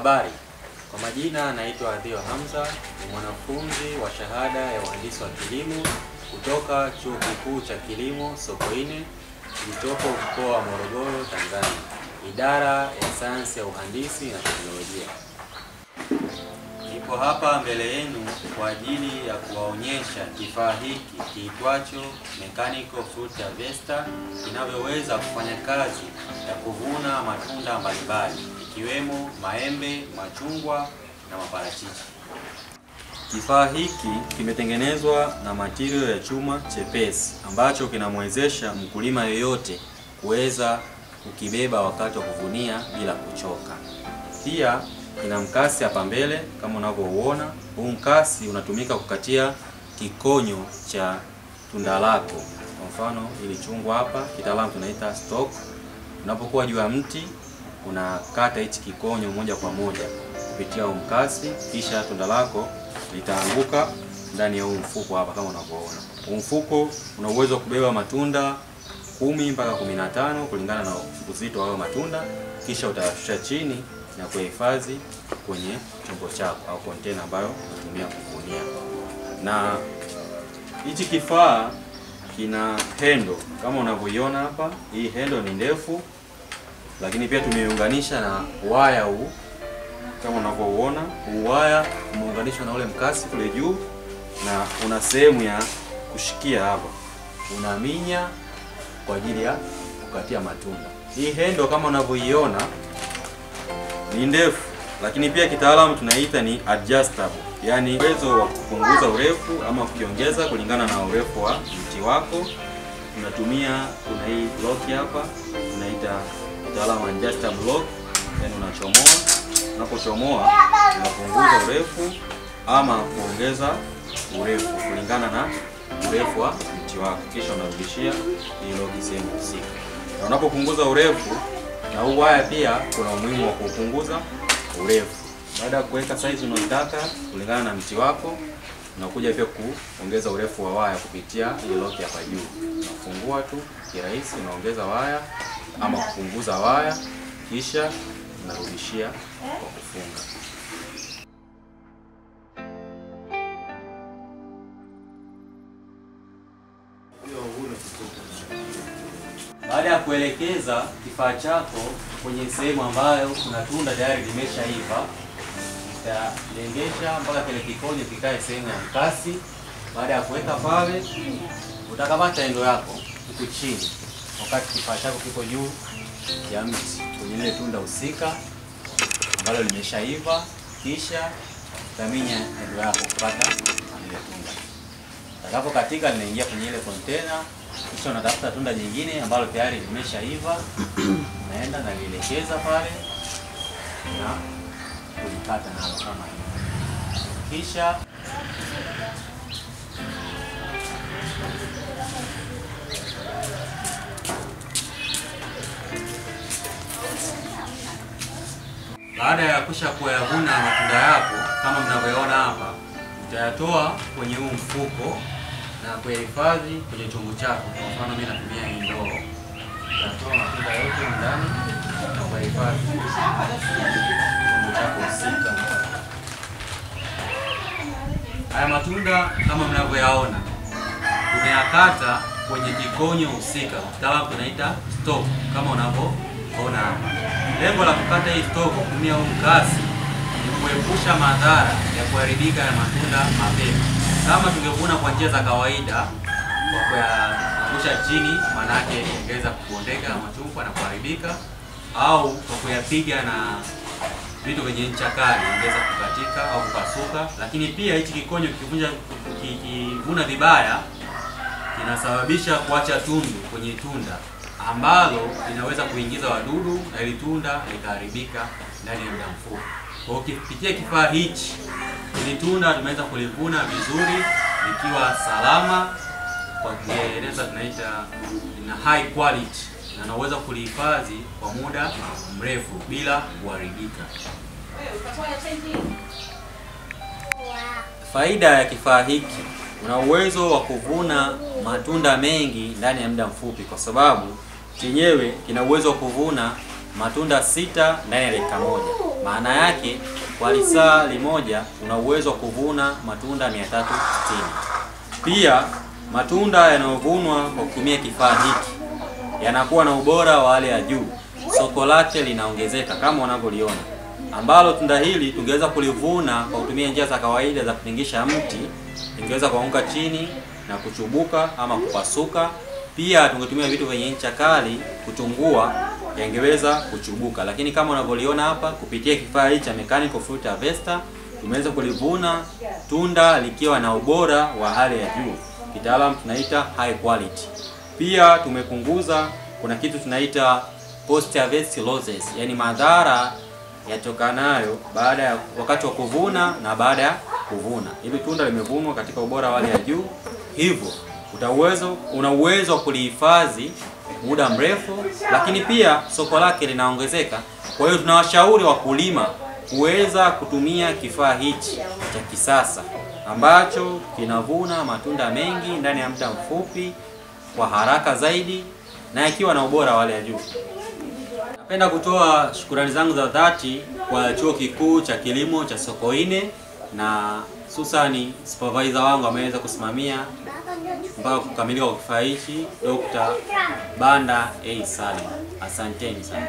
Habari, kwa majina naitwa Adhio Hamza, ni mwanafunzi wa shahada ya uhandisi wa kilimo kutoka Chuo Kikuu cha Kilimo Sokoine kilichopo mkoa wa Morogoro, Tanzania, idara ya sayansi ya uhandisi na teknolojia. Nipo hapa mbele yenu kwa ajili ya kuwaonyesha kifaa hiki kiitwacho Mechanical Fruit Harvester kinavyoweza kufanya kazi ya kuvuna matunda mbalimbali ikiwemo maembe, machungwa na maparachichi. Kifaa hiki kimetengenezwa na material ya chuma chepesi ambacho kinamwezesha mkulima yoyote kuweza kukibeba wakati wa kuvunia bila kuchoka. Pia ina mkasi hapa mbele kama unavyouona. Huu mkasi unatumika kukatia kikonyo cha tunda lako. Kwa mfano ili chungwa hapa kitaalamu tunaita stalk. Unapokuwa juu ya mti unakata hichi kikonyo moja kwa moja kupitia huu mkasi, kisha tunda lako litaanguka ndani ya huu mfuko hapa kama unavyoona. Huu mfuko una uwezo wa kubeba matunda 10 mpaka 15 kulingana na uzito wa hayo matunda, kisha utayashusha chini na kuhifadhi kwenye chombo chako au container ambayo unatumia kuvunia. Na hichi kifaa kina handle kama unavyoiona hapa. Hii handle ni ndefu, lakini pia tumeiunganisha na waya huu kama unavyoona. Huu waya umeunganishwa na ule mkasi kule juu na una sehemu ya kushikia hapa. Unaminya kwa ajili ya kukatia matunda. Hii handle kama unavyoiona ni ndefu, lakini pia kitaalamu tunaita ni adjustable. Yaani uwezo wa kupunguza urefu ama kukiongeza kulingana na urefu wa mti wako. Tunatumia kuna hii lock hapa, tunaita kitaalamu adjustable lock. Then unachomoa, unapochomoa unapunguza urefu ama kuongeza urefu kulingana na urefu wa mti wako, kisha unarudishia hii lock sehemu husika. Na unapopunguza urefu, na huu waya pia kuna umuhimu wa kupunguza urefu. Baada ya kuweka size unayotaka kulingana na mti wako, unakuja pia kuongeza urefu wa waya kupitia hii lock hapa juu. Unafungua tu kirahisi, unaongeza waya ama kupunguza waya, kisha unarudishia kwa kufunga. Baada ya kuelekeza kifaa chako kwenye sehemu ambayo kuna tunda tayari limeshaiva, utalengesha mpaka kile kikonyo kikae sehemu ya mkasi. Baada ya kuweka pale, utakamata endo yako huku chini wakati kifaa chako kiko juu ya mti kwenye ile tunda husika ambalo limeshaiva, kisha utaminya endo yako kupata ile tunda. Utakapo katika linaingia kwenye ile container, kisha unatafuta tunda jingine ambalo tayari limeshaiva, unaenda na lielekeza pale na kulikata nalo kama hivi. Kisha baada ya kuyavuna matunda yako kama mnavyoona hapa, utayatoa kwenye huu mfuko na kuhifadhi kwenye chombo chako. Kwa mfano mimi natumia hii ndoo. Utatoa matunda yote ndani na kuhifadhi kwenye chombo chako husika. Haya matunda kama mnavyoyaona tumeyakata kwenye kikonyo husika, kitaalamu tunaita stalk kama unavyoona hapa. Lengo la kukata hii stalk kutumia huu mkasi ni kuepusha madhara ya kuharibika ya matunda mapema. Kama tungevuna kwa njia za kawaida kwa kuyaangusha chini, maana yake ingeweza kubondeka machungwa na kuharibika, au kwa kuyapiga na vitu vyenye ncha kali ingeweza kukatika au kupasuka. Lakini pia hichi kikonyo kikivuna vibaya kinasababisha kuacha tundu kwenye tunda ambalo linaweza kuingiza wadudu na ile tunda likaharibika ndani ya muda mfupi. Kwa ukipitia kifaa hichi, ili tunda tumeweza kulivuna vizuri likiwa salama, kwa Kiingereza tunaita ina high quality, na naweza kulihifadhi kwa muda mrefu bila kuharibika. Faida ya kifaa hiki, una uwezo wa kuvuna matunda mengi ndani ya muda mfupi, kwa sababu chenyewe kina uwezo wa kuvuna matunda 6 ndani ya dakika moja. Maana yake kwa lisaa limoja una uwezo wa kuvuna matunda 360. Pia matunda yanayovunwa kwa kutumia kifaa hiki yanakuwa na ubora wa hali ya juu. Soko lake linaongezeka kama unavyoliona, ambalo tunda hili tungeweza kulivuna kwa kutumia njia za kawaida za kutingisha mti, ingeweza kuanguka chini na kuchubuka ama kupasuka. Pia tungetumia vitu vyenye ncha kali kuchungua, yangeweza kuchubuka. Lakini kama unavyoliona hapa, kupitia kifaa hiki cha Mechanical Fruit Harvester tumeweza kulivuna tunda likiwa na ubora wa hali ya juu, kitaalamu tunaita high quality. Pia tumepunguza, kuna kitu tunaita post harvest losses, yani madhara yatokanayo baada ya wakati wa kuvuna na baada ya kuvuna. Hili tunda limevunwa katika ubora wa hali ya juu, hivyo una uwezo wa kulihifadhi muda mrefu, lakini pia soko lake linaongezeka. Kwa hiyo tunawashauri wakulima kuweza kutumia kifaa hichi cha kisasa ambacho kinavuna matunda mengi ndani ya muda mfupi kwa haraka zaidi na ikiwa na ubora wa hali ya juu. Napenda kutoa shukrani zangu za dhati kwa Chuo Kikuu cha Kilimo cha Sokoine na hususani supervisor wangu ameweza kusimamia mpaka kukamilika kwa kifaa hichi, Dr. Banda A. Salim. Asanteni sana.